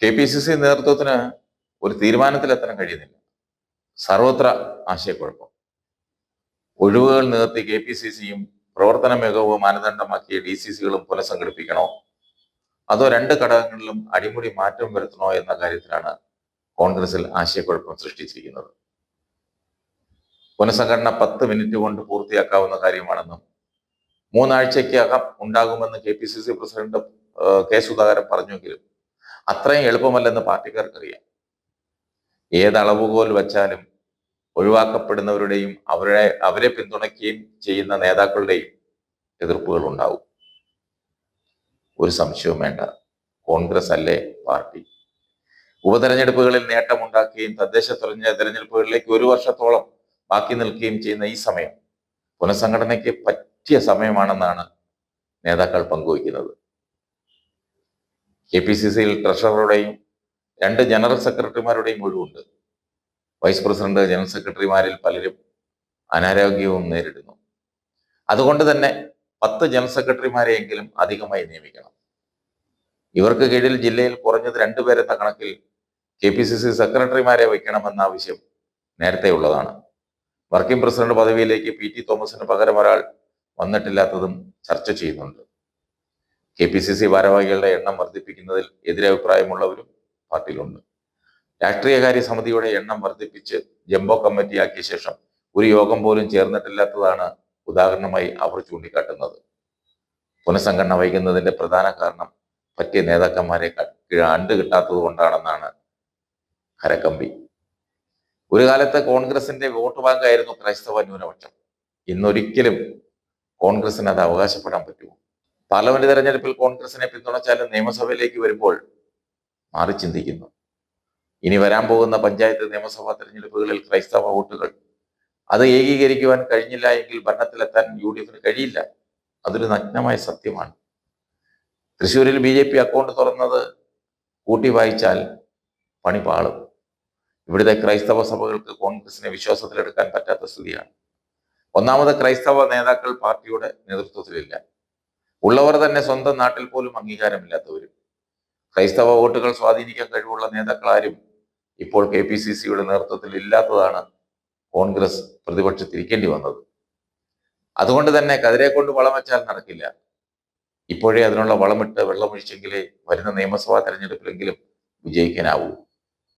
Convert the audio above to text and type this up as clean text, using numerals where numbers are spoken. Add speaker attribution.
Speaker 1: KPCC നേതൃത്വത്തിന് ഒരു തീരുമാനത്തിലെത്താൻ കഴിയുന്നില്ല. സർവത്ര ആശയക്കുഴപ്പം. ഒഴിവുകൾ നികത്തി KPCCയും പ്രവർത്തന മികവ് മാനദണ്ഡമാക്കിയ DCCകളും പുനഃസംഘടിപ്പിക്കണോ, അതോ രണ്ട് ഘടകങ്ങളിലും അടിമുടി മാറ്റം വരുത്തണോ എന്ന കാര്യത്തിലാണ് കോൺഗ്രസിൽ ആശയക്കുഴപ്പം സൃഷ്ടിച്ചിരിക്കുന്നത്. പുനഃസംഘടന 10 മിനിറ്റ് കൊണ്ട് പൂർത്തിയാക്കാവുന്ന കാര്യമാണെന്നും 3 ആഴ്ചയ്ക്കകം ഉണ്ടാകുമെന്ന് KPCC പ്രസിഡന്റ് കെ സുധാകരൻ പറഞ്ഞെങ്കിലും അത്രയും എളുപ്പമല്ലെന്ന് പാർട്ടിക്കാർക്കറിയാം. ഏത് അളവുകോൽ വച്ചാലും ഒഴിവാക്കപ്പെടുന്നവരുടെയും അവരെ പിന്തുണയ്ക്കുകയും ചെയ്യുന്ന നേതാക്കളുടെയും എതിർപ്പുകൾ ഉണ്ടാവും. ഒരു സംശയവും വേണ്ട, കോൺഗ്രസ് അല്ലേ പാർട്ടി. ഉപതെരഞ്ഞെടുപ്പുകളിൽ നേട്ടമുണ്ടാക്കുകയും തദ്ദേശ തെരഞ്ഞെടുപ്പുകളിലേക്ക് 1 വർഷത്തോളം ബാക്കി നിൽക്കുകയും ചെയ്യുന്ന ഈ സമയം പുനഃസംഘടനയ്ക്ക് പറ്റിയ സമയമാണെന്നാണ് നേതാക്കൾ പങ്കുവയ്ക്കുന്നത്. KPCCയിൽ ട്രഷററുടെയും 2 ജനറൽ സെക്രട്ടറിമാരുടെയും ഒഴിവുണ്ട്. വൈസ് പ്രസിഡന്റ്, ജനറൽ സെക്രട്ടറിമാരിൽ പലരും അനാരോഗ്യവും നേരിടുന്നു. അതുകൊണ്ട് തന്നെ 10 ജനറൽ സെക്രട്ടറിമാരെയെങ്കിലും അധികമായി നിയമിക്കണം. ഇവർക്ക് കീഴിൽ ജില്ലയിൽ കുറഞ്ഞത് 2 പേരെന്ന കണക്കിൽ KPCC സെക്രട്ടറിമാരെ വയ്ക്കണമെന്ന ആവശ്യം നേരത്തെ ഉള്ളതാണ്. വർക്കിംഗ് പ്രസിഡന്റ് പദവിയിലേക്ക് PT തോമസിന് പകരം ഒരാൾ വന്നിട്ടില്ലാത്തതും ചർച്ച ചെയ്യുന്നുണ്ട്. KPCC ഭാരവാഹികളുടെ എണ്ണം വർദ്ധിപ്പിക്കുന്നതിൽ എതിരഭിപ്രായമുള്ളവരും പാർട്ടിയിലുണ്ട്. രാഷ്ട്രീയകാര്യ സമിതിയുടെ എണ്ണം വർദ്ധിപ്പിച്ച് ജംബോ കമ്മിറ്റിയാക്കിയ ശേഷം ഒരു യോഗം പോലും ചേർന്നിട്ടില്ലാത്തതാണ് ഉദാഹരണമായി അവർ ചൂണ്ടിക്കാട്ടുന്നത്. പുനഃസംഘടന വൈകുന്നതിന്റെ പ്രധാന കാരണം പറ്റിയ നേതാക്കന്മാരെ കിട്ടാത്തത് കൊണ്ടാണെന്നാണ് ഹരക്കമ്പി. ഒരു കാലത്ത് കോൺഗ്രസിന്റെ വോട്ട് ബാങ്കായിരുന്നു ക്രൈസ്തവ ന്യൂനപക്ഷം. ഇന്നൊരിക്കലും കോൺഗ്രസിന് അത് അവകാശപ്പെടാൻ പറ്റുമോ? പാർലമെന്റ് തെരഞ്ഞെടുപ്പിൽ കോൺഗ്രസിനെ പിന്തുണച്ചാലും നിയമസഭയിലേക്ക് വരുമ്പോൾ മാറി ചിന്തിക്കുന്നു. ഇനി വരാൻ പോകുന്ന പഞ്ചായത്ത് നിയമസഭാ തെരഞ്ഞെടുപ്പുകളിൽ ക്രൈസ്തവ വോട്ടുകൾ അത് ഏകീകരിക്കുവാൻ കഴിഞ്ഞില്ല എങ്കിൽ ഭരണത്തിലെത്താൻ UDFന് കഴിയില്ല. അതൊരു നഗ്നമായ സത്യമാണ്. തൃശ്ശൂരിൽ BJP അക്കൗണ്ട് തുറന്നത് കൂട്ടി വായിച്ചാൽ പണി പാളും. ഇവിടുത്തെ ക്രൈസ്തവ സഭകൾക്ക് കോൺഗ്രസിനെ വിശ്വാസത്തിലെടുക്കാൻ പറ്റാത്ത സ്ഥിതിയാണ്. ഒന്നാമത്, ക്രൈസ്തവ നേതാക്കൾ പാർട്ടിയുടെ നേതൃത്വത്തിലില്ല. ഉള്ളവർ തന്നെ സ്വന്തം നാട്ടിൽ പോലും അംഗീകാരമില്ലാത്തവരും. ക്രൈസ്തവ വോട്ടുകൾ സ്വാധീനിക്കാൻ കഴിവുള്ള നേതാക്കളാരും ഇപ്പോൾ KPCCയുടെ നേതൃത്വത്തിൽ ഇല്ലാത്തതാണ് കോൺഗ്രസ് പ്രതിപക്ഷത്തിരിക്കേണ്ടി വന്നത്. അതുകൊണ്ട് തന്നെ കതിരെ കൊണ്ട് വളം വെച്ചാൽ നടക്കില്ല. ഇപ്പോഴേ അതിനുള്ള വളമിട്ട് വെള്ളമൊഴിച്ചെങ്കിലേ വരുന്ന നിയമസഭാ തെരഞ്ഞെടുപ്പിലെങ്കിലും വിജയിക്കാനാവൂ.